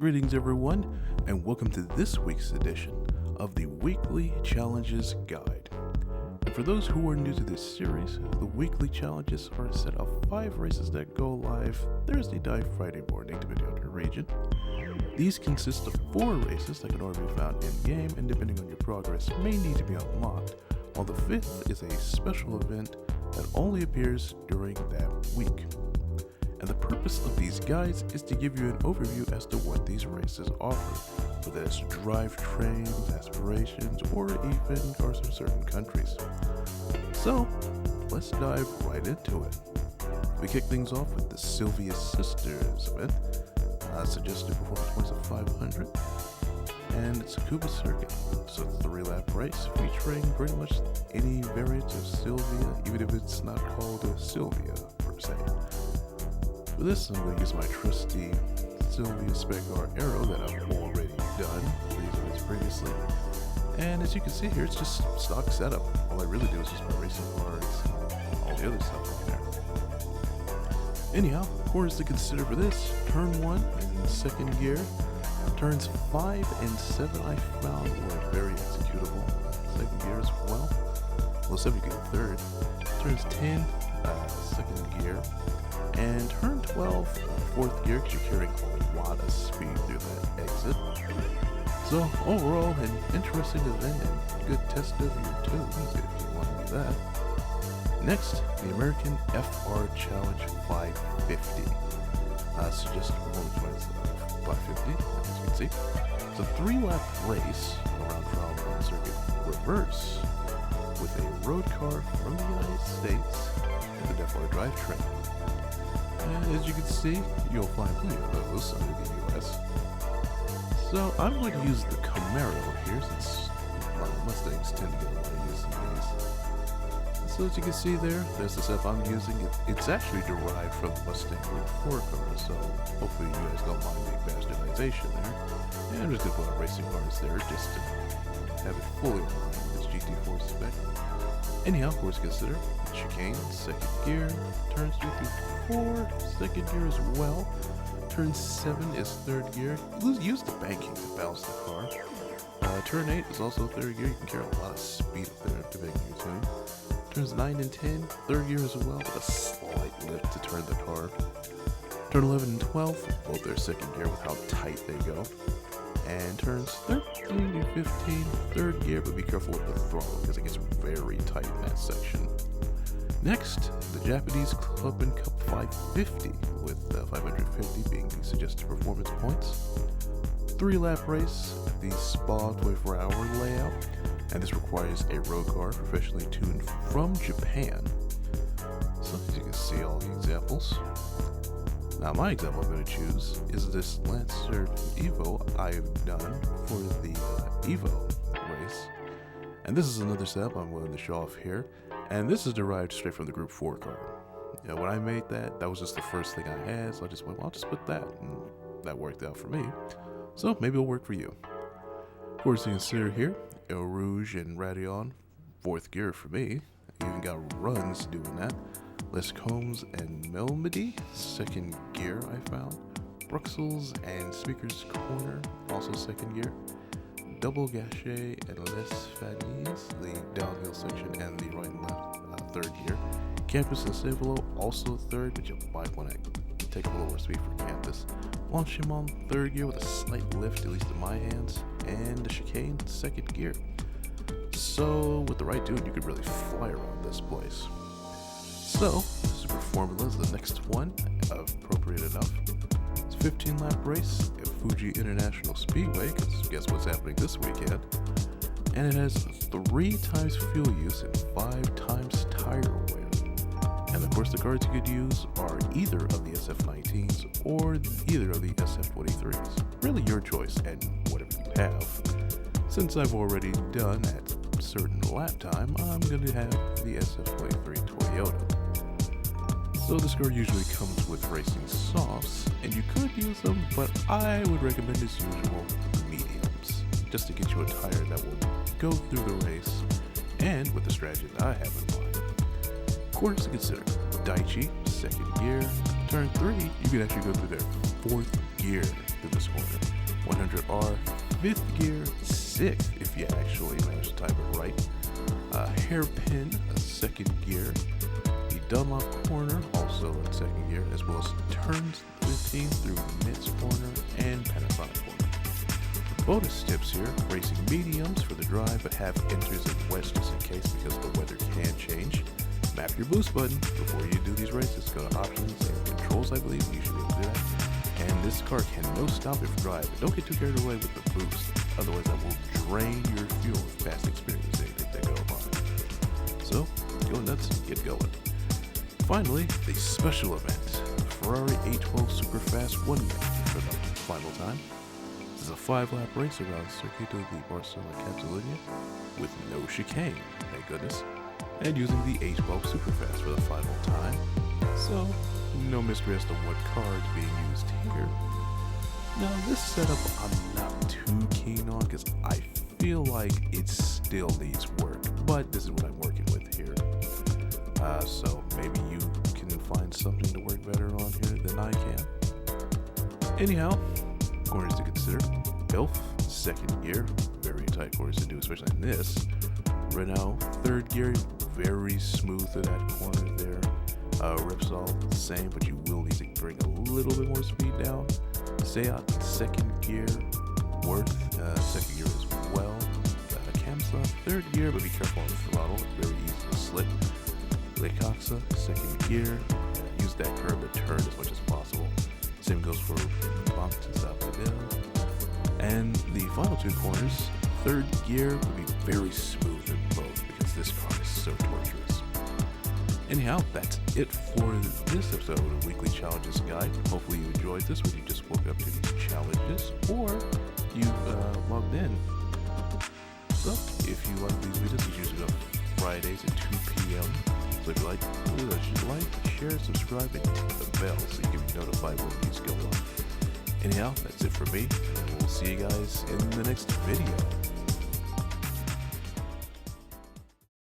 Greetings everyone, and welcome to this week's edition of the Weekly Challenges Guide. And for those who are new to this series, the weekly challenges are a set of 5 races that go live Thursday night, Friday morning, depending on your region. These consist of 4 races that can already be found in-game, and depending on your progress, may need to be unlocked, while the 5th is a special event that only appears during that week. And the purpose of these guides is to give you an overview as to what these races offer, whether it's drivetrains, aspirations, or even cars from certain countries. So, let's dive right into it. We kick things off with the Silvia Sisters event, suggested performance points of 500, and Tsukuba circuit. So it's a 3-lap race featuring pretty much any variant of Silvia, even if it's not called a Silvia per se. For this, I'm going to use my trusty Silvia Spec R Aero that I've already done these events previously. And as you can see here, it's just stock setup. All I really do is just my racing cars and all the other stuff on there. Anyhow, course to consider for this: turn 1 in 2nd gear. Turns 5 and 7 I found were very executable. 2nd gear as well. Well, 7 gear 3rd. Turns 10, 2nd gear. And turn 12, 4th gear, because you're carrying a lot of speed through that exit. So overall, an interesting event and good test of your tunes if you want to do that. Next, the American FR Challenge 550. Suggested performance points of 550, as you can see. It's a 3-lap race around Clubman circuit reverse with a road car from the United States and the FR drivetrain. And as you can see, you'll find plenty of those under the US. So I'm going to use the Camaro here, since Mustangs tend to get a lot of use in these. So as you can see there's the setup I'm using. It's actually derived from the Mustang Group 4 car, so hopefully you guys don't mind the bastardization there. And I'm just going to put on racing cars there just to have it fully aligned with this GT4 spec. Anyhow, of course, consider chicane, 2nd gear, turns 2 through 4, 2nd gear as well. Turn 7 is 3rd gear. Use the banking to balance the car. Turn 8 is also 3rd gear. You can carry a lot of speed up there depending on your tune. Turns 9 and 10, 3rd gear as well, with a slight lift to turn the car. Turn 11 and 12, both their 2nd gear with how tight they go. And turns 13 and 15, 3rd gear, but be careful with the throttle because it gets very tight in that section. Next, the Japanese Clubman Cup 550, with 550 being the suggested performance points. 3-lap race, the Spa 24-hour layout, and this requires a road car professionally tuned from Japan. So as you can see all the examples. Now my example I'm going to choose is this Lancer Evo I've done for the Evo race. And this is another setup I'm willing to show off here. And this is derived straight from the Group 4 car. You know, when I made that was just the first thing I had, so I just went, well, I'll just put that, and that worked out for me. So maybe it'll work for you. Of course, you consider here, Eau Rouge and Radeon, 4th gear for me. You even got runs doing that. Les Combs and Melmedy, 2nd gear I found. Bruxelles and Speaker's Corner, also 2nd gear. Double Gachet and Les Fannies, the downhill section, and the right and left, 3rd gear. Campus and Cevelo, also 3rd, but you might want to take a little more speed for Campus. Longchamp, 3rd gear with a slight lift, at least in my hands. And the Chicane, 2nd gear. So, with the right tune, you could really fly around this place. So, Super Formula is the next one, appropriate enough. It's a 15-lap race at Fuji International Speedway, because guess what's happening this weekend? And it has 3 times fuel use and 5 times tire wear. And of course the cars you could use are either of the SF19s or either of the SF23s. Really your choice and whatever you have. Since I've already done at a certain lap time, I'm going to have the SF23 Toyota. So this car usually comes with racing softs, and you could use them, but I would recommend as usual mediums, just to get you a tire that will go through the race, and with the strategy that I have in mind. Quarters to consider: Daichi, 2nd gear. Turn 3, you can actually go through their 4th gear through this corner. 200R, 5th gear, 6th if you actually manage to time it right. Hairpin, a 2nd gear. The Dunlop corner, also in 2nd gear, as well as turns 15 through Mitts corner and Panasonic corner. Bonus tips here: racing mediums for the drive, but have enters and wets just in case because the weather can change. Map your boost button before you do these races. Go to options and controls, I believe. You should be able to do that. And this car can no stop if drive, but don't get too carried away with the boost. Otherwise, that will drain your fuel with fast experience anything that go upon it. So, go nuts and get going. Finally, the special event: Ferrari 812 Superfast 1 minute for the final time. This is a 5-lap race around circuit of the Barcelona-Catalunya with no chicane, thank goodness, and using the 812 Superfast for the final time. So, no mystery as to what car is being used here. Now, this setup I'm not too keen on because I feel like it still needs work, but this is what I'm working with here. So maybe you can find something to work better on here than I can. Anyhow, corners to consider: Elf, 2nd gear, very tight corners to do, especially in this. Renault, 3rd gear, very smooth to that corner there. Repsol, same, but you will need to bring a little bit more speed down. Seat, 2nd gear, Worth, 2nd gear as well. Kamsa, 3rd gear, but be careful on the throttle, very easy to slip. Lecoxa, 2nd gear, use that curve to turn as much as possible. Same goes for Bump to stop the hill. And the final 2 corners, 3rd gear will be very smooth in both because this car is so torturous. Anyhow, that's it for this episode of the Weekly Challenges Guide. Hopefully you enjoyed this when you just woke up to these challenges, or you've logged in. So, if you like these videos, it's usually on Fridays at 2 p.m. So if you like, share, subscribe, and hit the bell so you can be notified when these go on. Anyhow, that's it for me, and we'll see you guys in the next video.